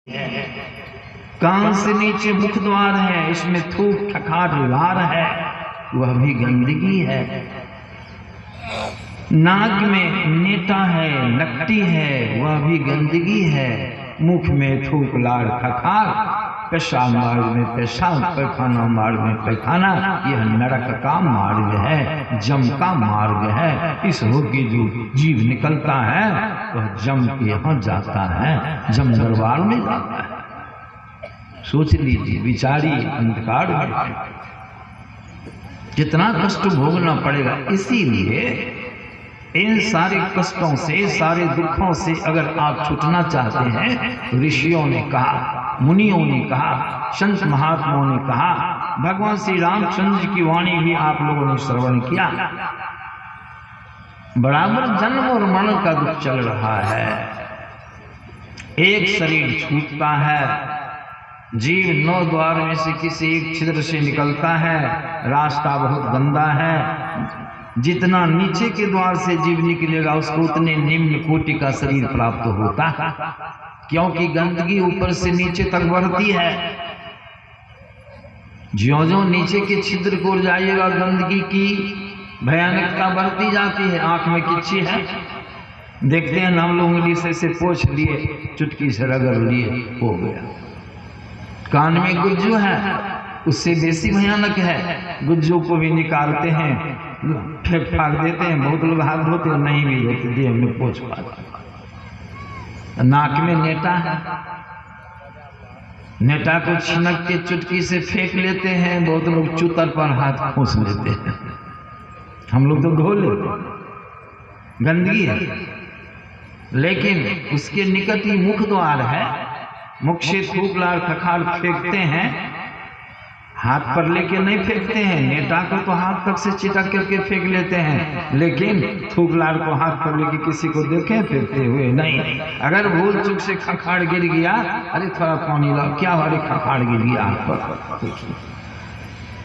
कान से नीचे मुख द्वार है, इसमें थूक ठखार लार है, वह भी गंदगी है। नाक में नेटा है, नकटी है, वह भी गंदगी है। मुख में थूक लार खखार, पेशाब मार्ग में पेशाब, पैखाना मार्ग में पैखाना, यह नरक का मार्ग है, जम का मार्ग है। इस होके जो जीव निकलता है वह जम के यहाँ जाता है, जम दरबार में जाता है। सोच लीजिए विचारी अंधकार में कितना कष्ट भोगना पड़ेगा। इसीलिए इन सारे कष्टों से, सारे दुखों से अगर आप छूटना चाहते हैं, ऋषियों ने कहा, मुनियों ने कहा, संत महात्माओं ने कहा, भगवान श्री रामचंद्र की वाणी भी आप लोगों ने श्रवण किया। बराबर जन्म और मरण का दुख चल रहा है। एक शरीर छूटता है, जीव 9 द्वार में से किसी एक छिद्र से निकलता है, रास्ता बहुत गंदा है। जितना नीचे के द्वार से जीव निकलेगा उसको उतने निम्न कोटि का शरीर प्राप्त होता है, क्योंकि गंदगी ऊपर से नीचे तक बढ़ती है। ज्यों-ज्यों नीचे के छिद्र को जाइएगा गंदगी की भयानकता बढ़ती जाती है। आंख में किच्ची है, देखते हैं हम लोग उंगली से ऐसे पोंछ लिए, चुटकी से रगड़ लिए, हो गया। कान में गुज्जू है, उससे बेसी भयानक है। गुज्जू को भी निकालते हैं, फेंक फाक देते हैं। बहुत लोग हाथ धोते हैं, नहीं भी धोते, देह में पोंछ पाते। नाक में नेटा है, नेटा को छिनक के चुटकी से फेंक लेते हैं। बहुत लोग चूतर पर हाथ खोस लेते हैं, हम लोग तो धो लेते हैं, गंदगी है। लेकिन उसके निकट ही मुख द्वार है, मुख से थूक लार खखार फेंकते हैं, हाथ पर लेके नहीं फेंकते हैं। नेटा को तो हाथ तक से चिटक करके फेंक लेते हैं, लेकिन थूक लार को हाथ पर लेके किसी को देखे फेंकते हुए नहीं। अगर भूल चूक से खखाड़ गिर गया, अरे थोड़ा पानी लाओ, क्या अरे खखाड़ गिर गया हाथ पर।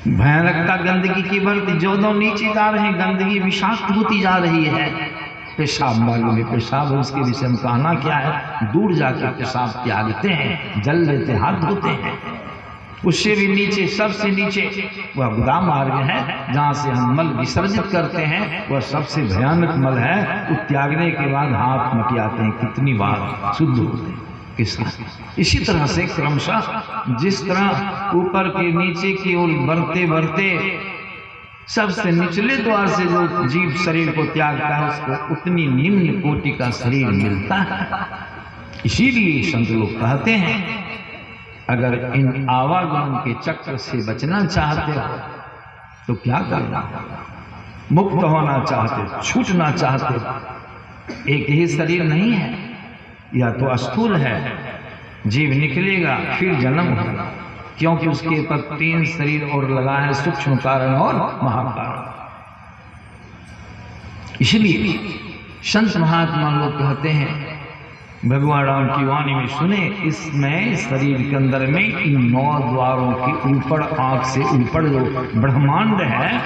भयानकता गंदगी की बढ़ती, जो नीचे जा रहे हैं गंदगी विषाक्त होती जा रही है। पेशाब मार्ग में पेशाब, उसके विषय में कहना क्या है, दूर जाकर पेशाब त्यागते हैं, जल लेते, हाथ धोते हैं। उससे भी नीचे, सबसे नीचे वह गुदा मार्ग है, जहाँ से हम मल विसर्जित करते हैं। वह सबसे भयानक मल है। वो त्यागने के बाद हाथ मटियाते हैं, कितनी बार शुद्ध होते हैं। इसी तरह से क्रमशः जिस तरह ऊपर के नीचे की ओर बढ़ते बढ़ते सबसे निचले द्वार से जो जीव शरीर को त्यागता है, उसको उतनी निम्न कोटि का शरीर मिलता है। इसीलिए संत लोग कहते हैं, अगर इन आवागमन के चक्र से बचना चाहते हो तो क्या करना, मुक्त होना चाहते, छूटना चाहते, एक ही शरीर नहीं है, या तो स्थूल है, जीव निकलेगा फिर जन्म होगा, क्योंकि उसके ऊपर 3 शरीर और लगा है, सूक्ष्म कारण और महाकारण। इसलिए संत महात्मा लोग कहते हैं, भगवान राम की वाणी में सुने, इसमें शरीर के अंदर में इन 9 द्वारों के ऊपर, आंख से ऊपर जो ब्रह्मांड है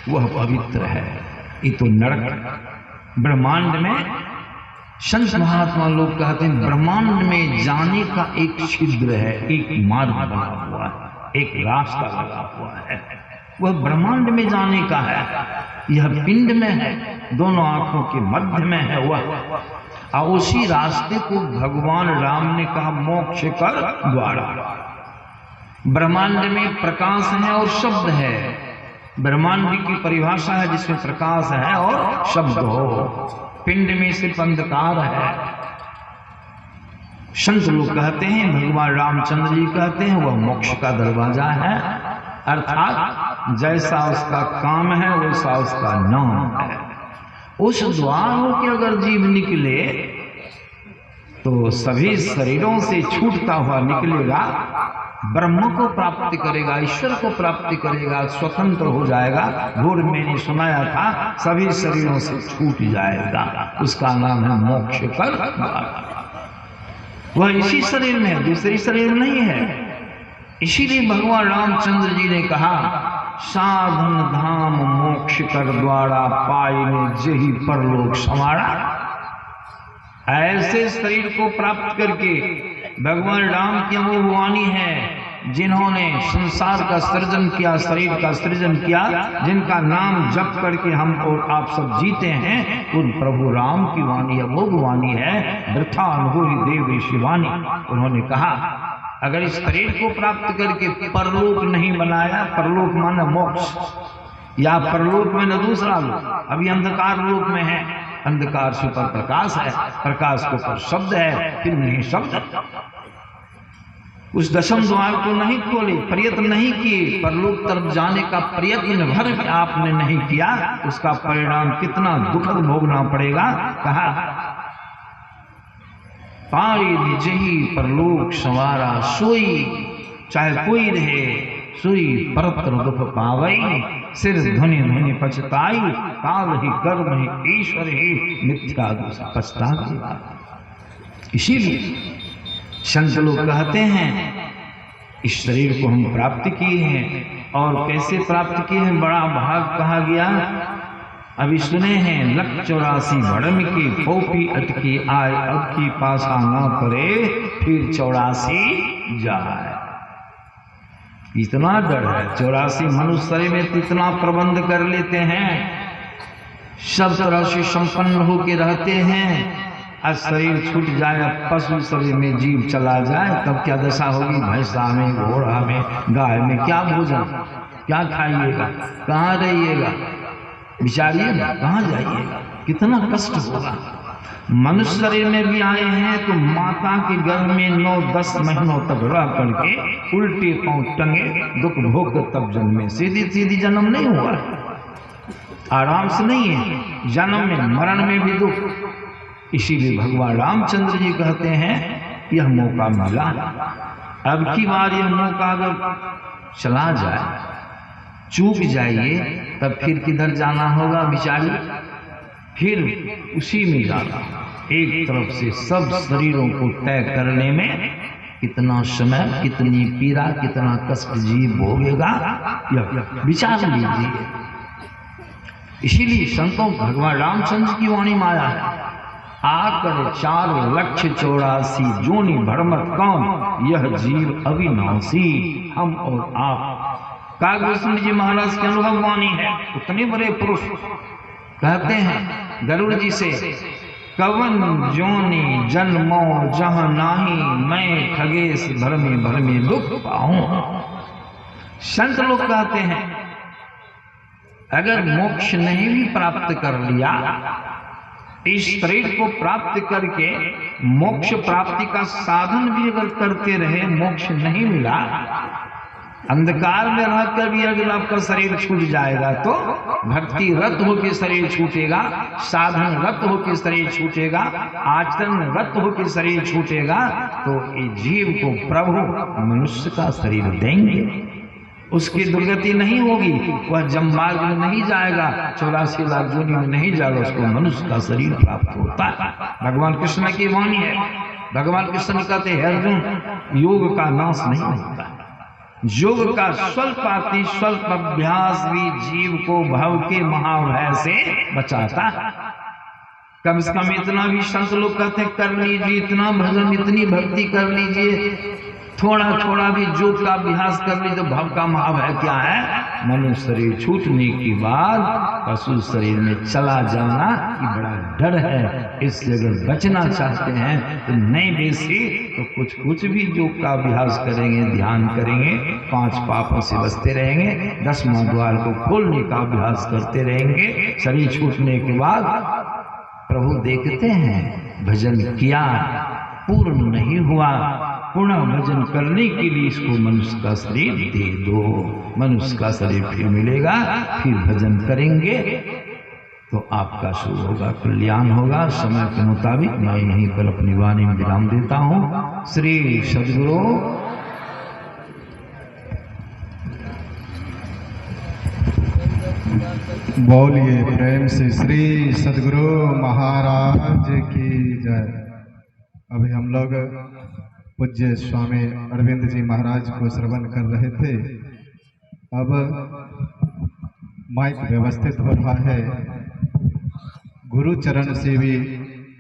वह पवित्र है। ये तो नरक ब्रह्मांड में संत महात्मा लोग कहते हैं, ब्रह्मांड में जाने का एक छिद्र है, एक मार्ग बना हुआ है, एक रास्ता लगा हुआ है, वह ब्रह्मांड में जाने का है। यह पिंड में है, दोनों आंखों के मध्य में है वह, और उसी रास्ते को भगवान राम ने कहा मोक्ष कर द्वारा। ब्रह्मांड में प्रकाश है और शब्द है। ब्रह्मांड की परिभाषा है जिसमें प्रकाश है और शब्द हो। पिंड में सिर्फ अंधकार है। संत लोग कहते हैं, भगवान रामचंद्र जी कहते हैं, वह मोक्ष का दरवाजा है, अर्थात जैसा उसका काम है वैसा उसका नाम है। उस द्वार के अगर जीव निकले तो सभी शरीरों से छूटता हुआ निकलेगा, ब्रह्म को प्राप्ति करेगा, ईश्वर को प्राप्ति करेगा, स्वतंत्र हो जाएगा। भोर मैंने सुनाया था, सभी शरीरों से छूट जाएगा, उसका नाम है मोक्ष कर द्वार। वह इसी शरीर में है, दूसरे शरीर नहीं है। इसीलिए भगवान रामचंद्र जी ने कहा, साधन धाम मोक्ष कर द्वारा, पाई में जही परलोक समारा। ऐसे शरीर को प्राप्त करके भगवान राम की वो वाणी है जिन्होंने संसार का सृजन किया, शरीर का सृजन किया, जिनका नाम जप करके हम और आप सब जीते हैं, उन प्रभु राम की वाणी अमोघ वाणी है। वृथा अनुभूति देव शिवानी। उन्होंने कहा अगर इस शरीर को प्राप्त करके परलोक नहीं बनाया, परलोक माने मोक्ष, या परलोक में न दूसरा लोक, अभी अंधकार लोक में है, अंधकार से ऊपर प्रकाश है, प्रकाश के ऊपर शब्द है, फिर नहीं शब्द, उस दशम द्वार को नहीं खोले, प्रयत्न नहीं किए, परलोक तरफ जाने का प्रयत्न भर भी आपने नहीं किया, उसका परिणाम कितना दुखद भोगना पड़ेगा। कहा पारी निजही परलोक संवारा सोई, चाहे कोई रहे सोई परत्र दुख पावई, सिर धुनि धुनि पछताई, काल ही कर्म ही ईश्वर ही मिथ्या पछता। इसीलिए संत लोग कहते हैं इस शरीर को हम प्राप्त किए हैं, और कैसे प्राप्त किए हैं, बड़ा भाग कहा गया। अभी सुने हैं 184 भड़म की फोपी अटकी आए, अब की पासा ना पड़े फिर 84 जाए। इतना डर है, 84 मनुष्य में इतना प्रबंध कर लेते हैं, सब तरह से संपन्न होके रहते हैं। आज शरीर छूट जाए, पशु शरीर में जीव चला जाए, तब क्या दशा होगी। भैंसा में, घोड़ा में, गाय में क्या भोजन, क्या खाइएगा, कहाँ रहिएगा, विचारिए ना, कहाँ जाइएगा, कितना कष्ट होगा। मनुष्य शरीर में भी आए हैं तो माता के गर्भ में 9-10 महीनों तक रह करके उल्टे पांव टंगे दुख भोग तब जन्मे। सीधी सीधी जन्म नहीं हुआ, आराम से नहीं है, जन्म में मरण में भी दुख। इसीलिए भगवान रामचंद्र जी कहते हैं यह मौका मिला, अब की बार यह मौका अगर चला जाए, चूक जाइए, तब फिर किधर जाना होगा विचारिए, फिर उसी में जाना। एक तरफ से सब शरीरों को तय करने में कितना समय, कितनी पीड़ा, कितना कष्ट जीव भोगेगा, यह विचार लीजिए। इसीलिए संतों भगवान रामचंद्र की वाणी में आया है, आकर 4,84,000 जोनी भरमत कौन, यह जीव अविनाशी हम और आप। कागभूषण जी महाराज के अनुभव वाणी है, उतने बड़े पुरुष कहते हैं गरुड़ जी से, कवन जोनी जन्मो जहां नाही, मैं खगेश भरमे भरमे दुख पाऊं। संत लोग कहते हैं अगर मोक्ष नहीं भी प्राप्त कर लिया, इस शरीर को प्राप्त करके मोक्ष प्राप्ति का साधन भी अगर करते रहे, मोक्ष नहीं मिला, अंधकार में रहकर भी अगर आपका शरीर छूट जाएगा, तो भक्ति रत होकर शरीर छूटेगा, साधन रत होकर शरीर छूटेगा, आचरण रत होकर शरीर छूटेगा, तो इस जीव को प्रभु मनुष्य का शरीर देंगे, उसकी दुर्गति नहीं होगी, वह जममार्ग में नहीं जाएगा, 84 लाख जोनी में नहीं जाएगा, उसको मनुष्य का शरीर प्राप्त होता है। भगवान कृष्ण की वाणी है, भगवान कृष्ण कहते हैं अर्जुन योग का नाश नहीं होता, योग का स्वल्पाति स्वल्प अभ्यास भी जीव को भव के महाभय से बचाता है। कम से कम इतना भी संत लोग कहते हैं कर लीजिए, इतना भजन, इतनी भक्ति कर लीजिए, थोड़ा थोड़ा भी योग का अभ्यास कर लीजिए, तो भव का महाभय क्या है, मनुष्य शरीर छूटने के बाद पशु शरीर में चला जाना ये बड़ा डर है। इससे अगर बचना चाहते हैं तो नहीं बेसी तो कुछ कुछ भी योग का अभ्यास करेंगे, ध्यान करेंगे, 5 पापों से बचते रहेंगे, 10वां द्वार को खोलने का अभ्यास करते रहेंगे। शरीर छूटने के बाद प्रभु देखते हैं भजन किया, पूर्ण नहीं हुआ, पूर्ण भजन करने के लिए इसको मनुष्य का शरीर दे दो, मनुष्य का शरीर फिर मिलेगा, फिर भजन करेंगे तो आपका शुभ होगा, कल्याण होगा। समय के मुताबिक मैं यहीं पर अपनी वाणी में विराम देता हूँ। श्री सद्गुरु बोलिए प्रेम से श्री सद्गुरु महाराज की जय। अभी हम लोग पूज्य स्वामी अरविंद जी महाराज को श्रवण कर रहे थे। अब माइक व्यवस्थित हो रहा है, गुरु चरण से भी